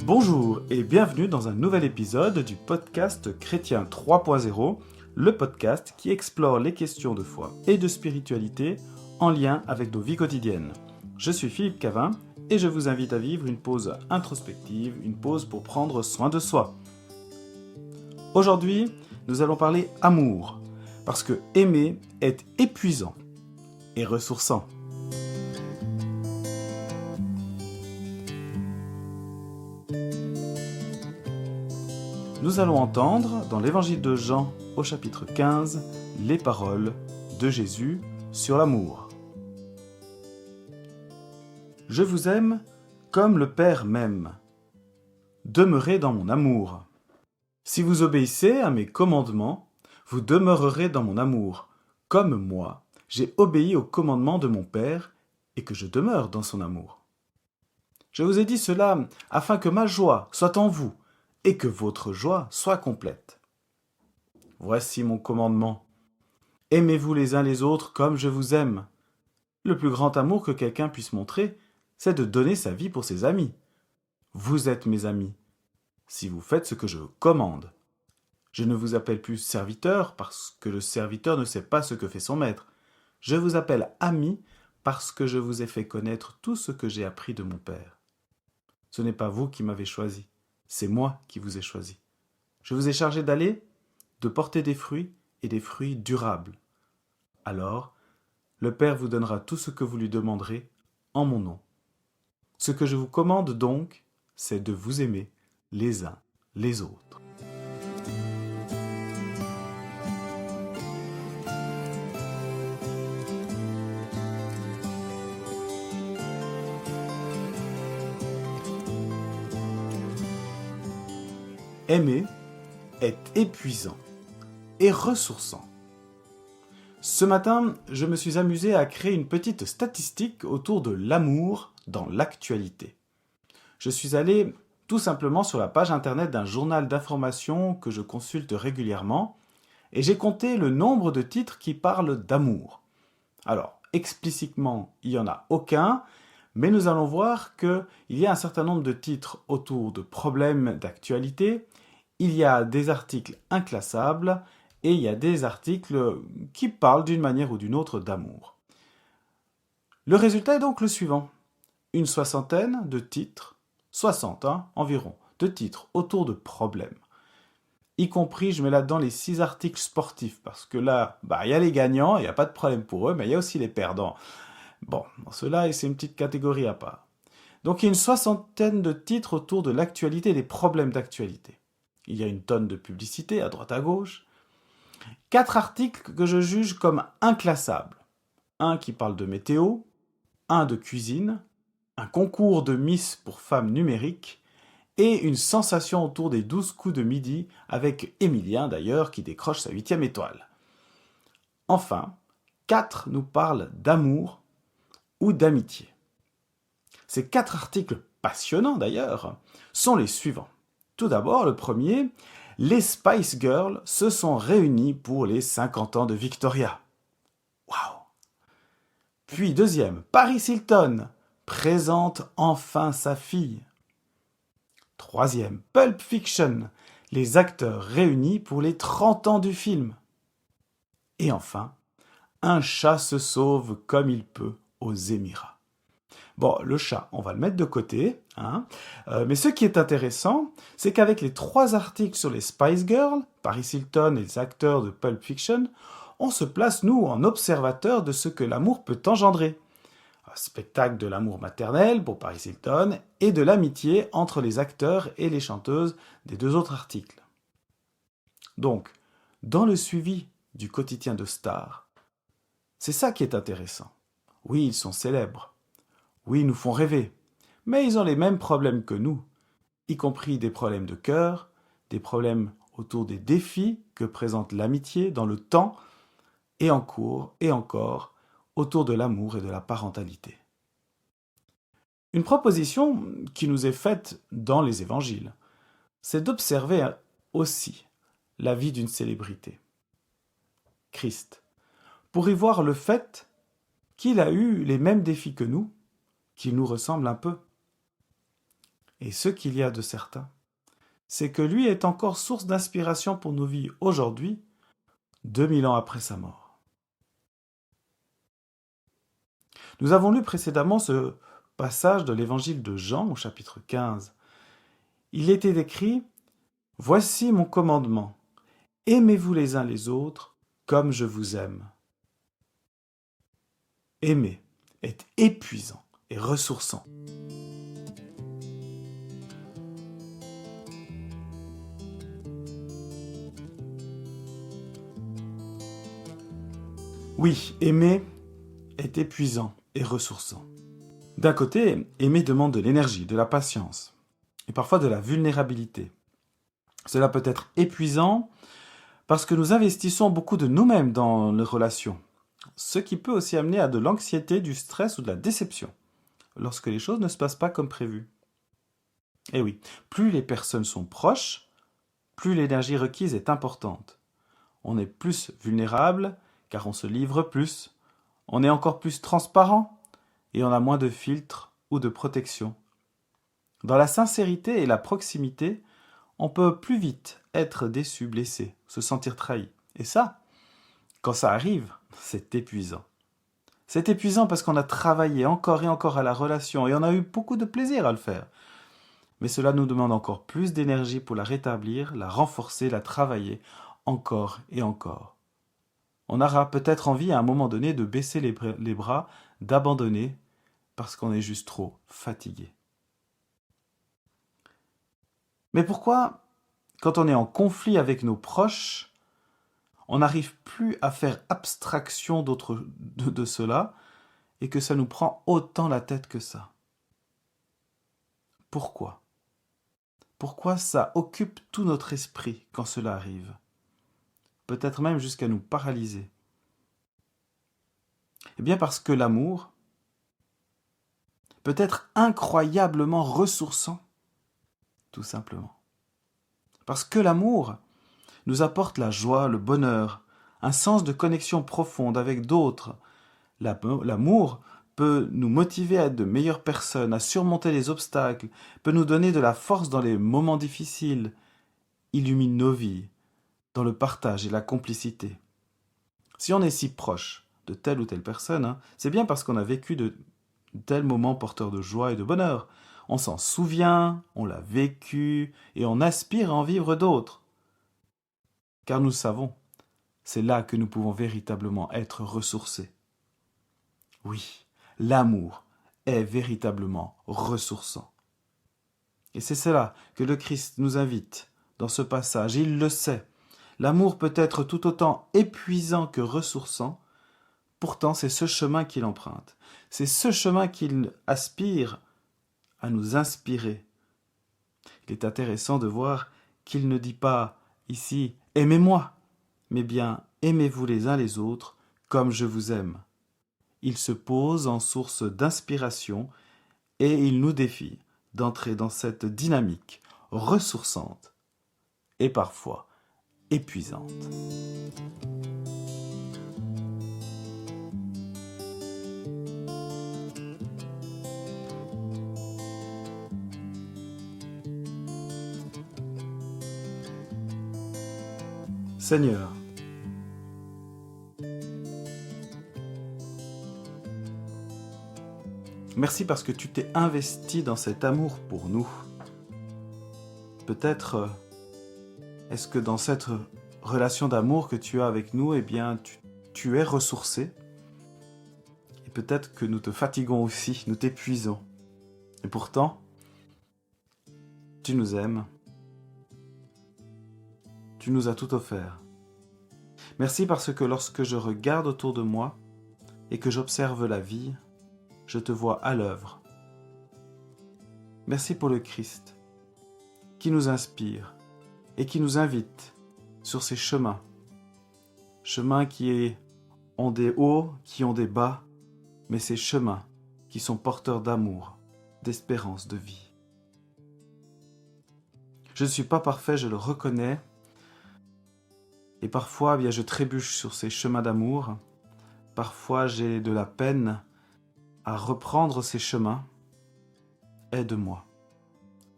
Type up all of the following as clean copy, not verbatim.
Bonjour et bienvenue dans un nouvel épisode du podcast Chrétien 3.0, le podcast qui explore les questions de foi et de spiritualité en lien avec nos vies quotidiennes. Je suis Philippe Cavin et je vous invite à vivre une pause introspective, une pause pour prendre soin de soi. Aujourd'hui, nous allons parler amour, parce que aimer est épuisant et ressourçant. Nous allons entendre dans l'évangile de Jean au chapitre 15 les paroles de Jésus sur l'amour. Je vous aime comme le Père m'aime. Demeurez dans mon amour. Si vous obéissez à mes commandements, vous demeurerez dans mon amour, comme moi, j'ai obéi aux commandements de mon Père et que je demeure dans son amour. Je vous ai dit cela afin que ma joie soit en vous et que votre joie soit complète. Voici mon commandement. Aimez-vous les uns les autres comme je vous aime. Le plus grand amour que quelqu'un puisse montrer, c'est de donner sa vie pour ses amis. Vous êtes mes amis, si vous faites ce que je commande. Je ne vous appelle plus serviteur parce que le serviteur ne sait pas ce que fait son maître. Je vous appelle ami parce que je vous ai fait connaître tout ce que j'ai appris de mon Père. Ce n'est pas vous qui m'avez choisi, c'est moi qui vous ai choisi. Je vous ai chargé d'aller, de porter des fruits et des fruits durables. Alors, le Père vous donnera tout ce que vous lui demanderez en mon nom. Ce que je vous commande donc, c'est de vous aimer les uns les autres. Aimer est épuisant et ressourçant. Ce matin, je me suis amusé à créer une petite statistique autour de l'amour dans l'actualité. Je suis allé tout simplement sur la page internet d'un journal d'information que je consulte régulièrement et j'ai compté le nombre de titres qui parlent d'amour. Alors, explicitement, il n'y en a aucun, mais nous allons voir qu'il y a un certain nombre de titres autour de problèmes d'actualité, il y a des articles inclassables et il y a des articles qui parlent d'une manière ou d'une autre d'amour. Le résultat est donc le suivant. Une soixantaine de titres, 60 environ, de titres autour de problèmes. Y compris, je mets là-dedans les 6 articles sportifs, parce que là, il y a les gagnants, il n'y a pas de problème pour eux, mais il y a aussi les perdants. Bon, cela, c'est une petite catégorie à part. Donc il y a une soixantaine de titres autour de l'actualité et des problèmes d'actualité. Il y a une tonne de publicité à droite à gauche. 4 articles que je juge comme inclassables. Un qui parle de météo, un de cuisine, un concours de Miss pour femmes numériques et une sensation autour des 12 coups de midi avec Emilien d'ailleurs qui décroche sa 8e étoile. Enfin, 4 nous parlent d'amour ou d'amitié. Ces 4 articles passionnants d'ailleurs sont les suivants. Tout d'abord, le premier, les Spice Girls se sont réunies pour les 50 ans de Victoria. Waouh! Puis deuxième, Paris Hilton présente enfin sa fille. Troisième, Pulp Fiction, les acteurs réunis pour les 30 ans du film. Et enfin, un chat se sauve comme il peut aux Émirats. Bon, le chat, on va le mettre de côté, mais ce qui est intéressant, c'est qu'avec les 3 articles sur les Spice Girls, Paris Hilton et les acteurs de Pulp Fiction, on se place, nous, en observateur de ce que l'amour peut engendrer. Un spectacle de l'amour maternel pour Paris Hilton et de l'amitié entre les acteurs et les chanteuses des 2 autres articles. Donc, dans le suivi du quotidien de stars, c'est ça qui est intéressant. Oui, ils sont célèbres. Oui, ils nous font rêver, mais ils ont les mêmes problèmes que nous, y compris des problèmes de cœur, des problèmes autour des défis que présente l'amitié dans le temps, et en cours, et encore, autour de l'amour et de la parentalité. Une proposition qui nous est faite dans les évangiles, c'est d'observer aussi la vie d'une célébrité, Christ, pour y voir le fait qu'il a eu les mêmes défis que nous, qu'il nous ressemble un peu. Et ce qu'il y a de certain, c'est que lui est encore source d'inspiration pour nos vies aujourd'hui, 2000 ans après sa mort. Nous avons lu précédemment ce passage de l'évangile de Jean au chapitre 15. Il était écrit « Voici mon commandement, aimez-vous les uns les autres comme je vous aime. » Aimer est épuisant et ressourçant. Oui, aimer est épuisant et ressourçant. D'un côté, aimer demande de l'énergie, de la patience et parfois de la vulnérabilité. Cela peut être épuisant parce que nous investissons beaucoup de nous-mêmes dans les relations, ce qui peut aussi amener à de l'anxiété, du stress ou de la déception lorsque les choses ne se passent pas comme prévu. Et oui, plus les personnes sont proches, plus l'énergie requise est importante. On est plus vulnérable car on se livre plus, on est encore plus transparent et on a moins de filtres ou de protection. Dans la sincérité et la proximité, on peut plus vite être déçu, blessé, se sentir trahi. Et ça, quand ça arrive, c'est épuisant. C'est épuisant parce qu'on a travaillé encore et encore à la relation et on a eu beaucoup de plaisir à le faire. Mais cela nous demande encore plus d'énergie pour la rétablir, la renforcer, la travailler encore et encore. On aura peut-être envie à un moment donné de baisser les bras, d'abandonner parce qu'on est juste trop fatigué. Mais pourquoi, quand on est en conflit avec nos proches, on n'arrive plus à faire abstraction de cela et que ça nous prend autant la tête que ça? Pourquoi? Pourquoi ça occupe tout notre esprit quand cela arrive? Peut-être même jusqu'à nous paralyser. Eh bien parce que l'amour peut être incroyablement ressourçant, tout simplement. Parce que l'amour nous apporte la joie, le bonheur, un sens de connexion profonde avec d'autres. L'amour peut nous motiver à être de meilleures personnes, à surmonter les obstacles, peut nous donner de la force dans les moments difficiles, illumine nos vies, dans le partage et la complicité. Si on est si proche de telle ou telle personne, c'est bien parce qu'on a vécu de tels moments porteurs de joie et de bonheur. On s'en souvient, on l'a vécu, et on aspire à en vivre d'autres. Car nous savons, c'est là que nous pouvons véritablement être ressourcés. Oui, l'amour est véritablement ressourçant. Et c'est cela que le Christ nous invite dans ce passage. Il le sait. L'amour peut être tout autant épuisant que ressourçant. Pourtant, c'est ce chemin qu'il emprunte. C'est ce chemin qu'il aspire à nous inspirer. Il est intéressant de voir qu'il ne dit pas ici « aimez-moi », mais bien « aimez-vous les uns les autres comme je vous aime ». Il se pose en source d'inspiration et il nous défie d'entrer dans cette dynamique ressourçante et parfois épuisante. Seigneur, merci parce que tu t'es investi dans cet amour pour nous. Peut-être est-ce que dans cette relation d'amour que tu as avec nous, eh bien, tu es ressourcé. Et peut-être que nous te fatiguons aussi, nous t'épuisons. Et pourtant, tu nous aimes. Tu nous as tout offert. Merci parce que lorsque je regarde autour de moi et que j'observe la vie, je te vois à l'œuvre. Merci pour le Christ qui nous inspire et qui nous invite sur ces chemins. Chemins qui ont des hauts, qui ont des bas, mais ces chemins qui sont porteurs d'amour, d'espérance, de vie. Je ne suis pas parfait, je le reconnais. Et parfois, je trébuche sur ces chemins d'amour. Parfois, j'ai de la peine à reprendre ces chemins. Aide-moi.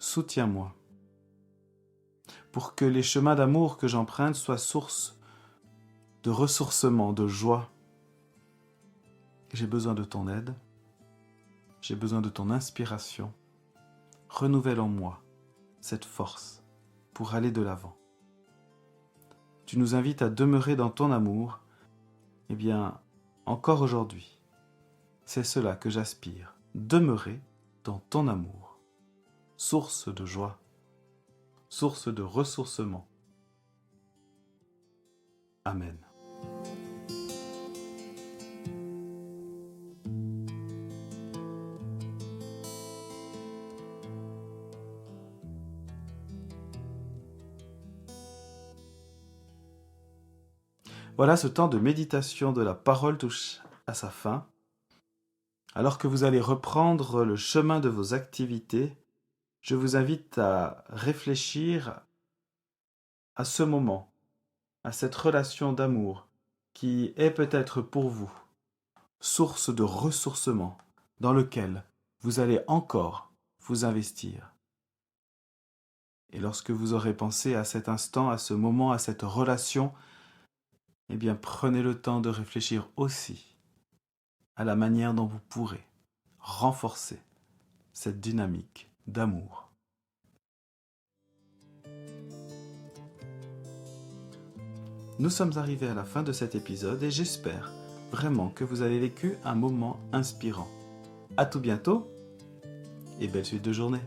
soutiens-moi. Pour que les chemins d'amour que j'emprunte soient source de ressourcement, de joie. J'ai besoin de ton aide, j'ai besoin de ton inspiration. Renouvelle en moi cette force pour aller de l'avant. Tu nous invites à demeurer dans ton amour. Eh bien, encore aujourd'hui, c'est cela que j'aspire, demeurer dans ton amour, source de joie, source de ressourcement. Amen. Voilà, ce temps de méditation de la parole touche à sa fin. Alors que vous allez reprendre le chemin de vos activités, je vous invite à réfléchir à ce moment, à cette relation d'amour qui est peut-être pour vous source de ressourcement dans lequel vous allez encore vous investir. Et lorsque vous aurez pensé à cet instant, à ce moment, à cette relation, eh bien prenez le temps de réfléchir aussi à la manière dont vous pourrez renforcer cette dynamique d'amour. Nous sommes arrivés à la fin de cet épisode et j'espère vraiment que vous avez vécu un moment inspirant. À tout bientôt et belle suite de journée.